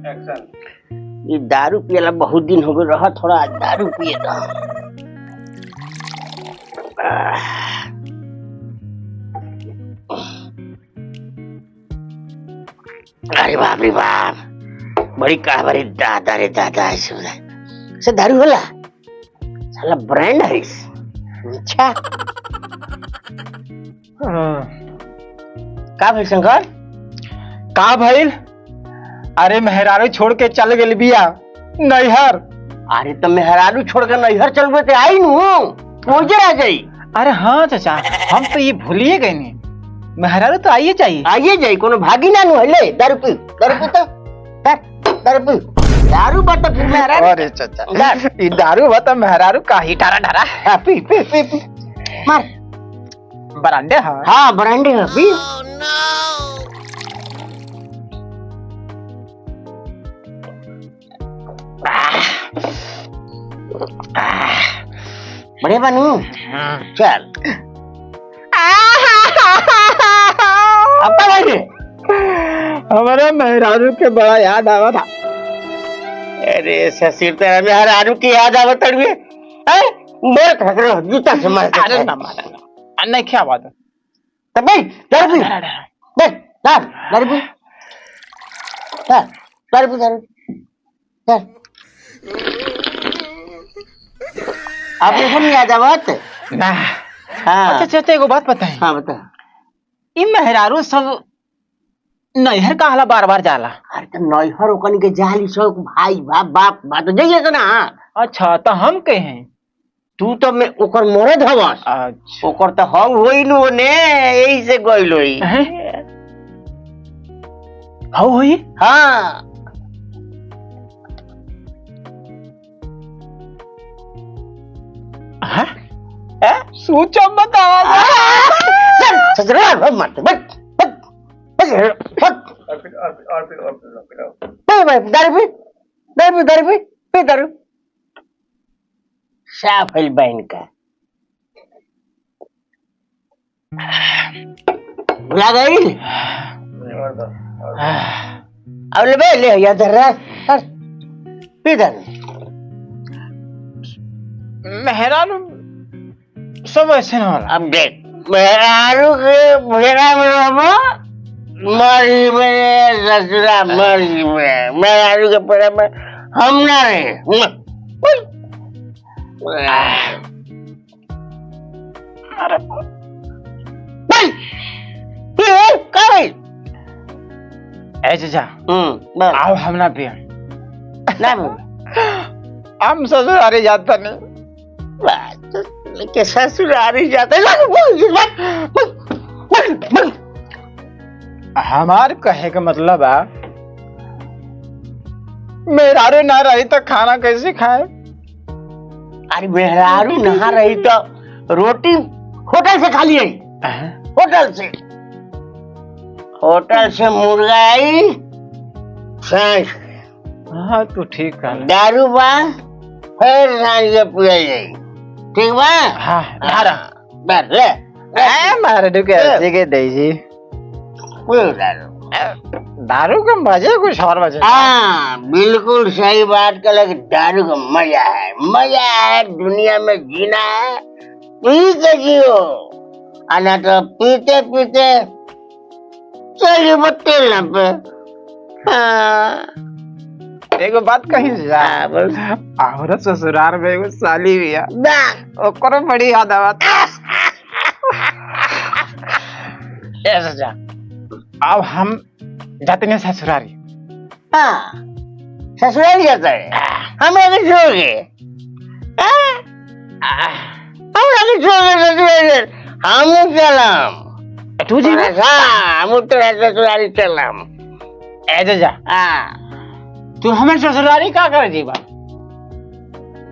ये दारू पियला बहुत दिन हो गए रहा, थोड़ा दारू पिए था। अरे बाप रे बाप, बड़ी काहबरी दादा रे दादा ऐसे दारू होला साला ब्रांड है। अच्छा का भाई शंकर का भइल? अरे मेहरारू छोड़ के चल गेल बिया नैहर। अरे तो मेहरारू छोड़ के नैहर चलबे ते आई नु ओजे रह जाई। अरे हाँ चाचा, हम तो ये भूलिए गए नहीं, मेहरारू तो आइए जाई कोनो भागी ना नु हले। दारू पी तो दारू पी, दारू बत फिर मेहरारू। अरे चाचा ये दारू बता मेहरारू का ही ढारा ढारा। पी पी पी पी मार। बरांडे हाँ हाँ बरांडे है पी। बड़े बनू चल अब भाई हमारे मेहरारू के बड़ा याद आवा था। अरे ससुर तेरा मेहरारू की याद आवत है। मोर खकरो जूता से मार। अरे ना मारा नहीं क्या बात है। तब भाई दारू पी दारू पी दारू पी। आप लोगों ने याद आवत ना। हाँ अच्छा चाचा एगो बात बताएं। हाँ बता। इ मेहरारू सब नैहर का हला बार बार जाला। अरे तो नैहर ओकन के जाली सब भाई बाप बात तो जाइए ना। अच्छा तो हम के हैं? तू तो मैं ओकर मरद हवस। अच्छा ओकर तो हम होई नु ने यही से गइल होई। हाउ होई? हाँ सोचो बतावा। ससुराल मत बस दारू साफ है बहन का। भुला गई अब ले याद पी दारू। मेहरारू सब ऐसे ना होला। अब देख मेहरारू के भेड़ा में मरी में ससुरा मरी में मेहरारू के पेड़ा में हम ना रहे। अरे ए चाचा आओ हम ना पिया ना हम ससुरारी जाता नहीं। लेकिन ससुरारी जाते हमार कहे का मतलब है मेहरारू ना रही तो खाना कैसे खाए? अरे मेहरारू नहा रही तो रोटी होटल से खा ली। होटल से मुर्गा आई सांस। हाँ तू ठीक है। दारू बा फिर सांस के पिया जाई। ठीक बा? हाँ दारू बस ले मेहरारू के ऐसे के दीजिए दारू का मजा कुछ और मजा। हाँ बिल्कुल सही बात कर लगे। दारू का मजा है दुनिया में जीना है। पी के जियो आना तो पीते पीते चलिए बत्ते पे। एगो बात कही और ससुराल में एगो साली भी है ओकरो बड़ी याद आवत। ऐसा जा अब हम जाते नहीं ससुरारी। हाँ ससुराल जाता है। हम आगे छोड़े हम चलम तू जी हम तेरा ससुरारी चलम। ऐसे जा तू हमें ससुरारी का कर जीवा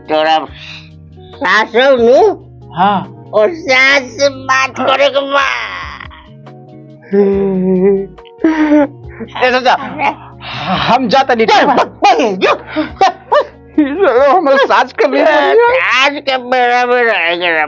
तोरा सास नु। हाँ और सास से बात करे के ऐसा जा हम जाते नहीं। हम सास के आज के बेड़ा में रहेगा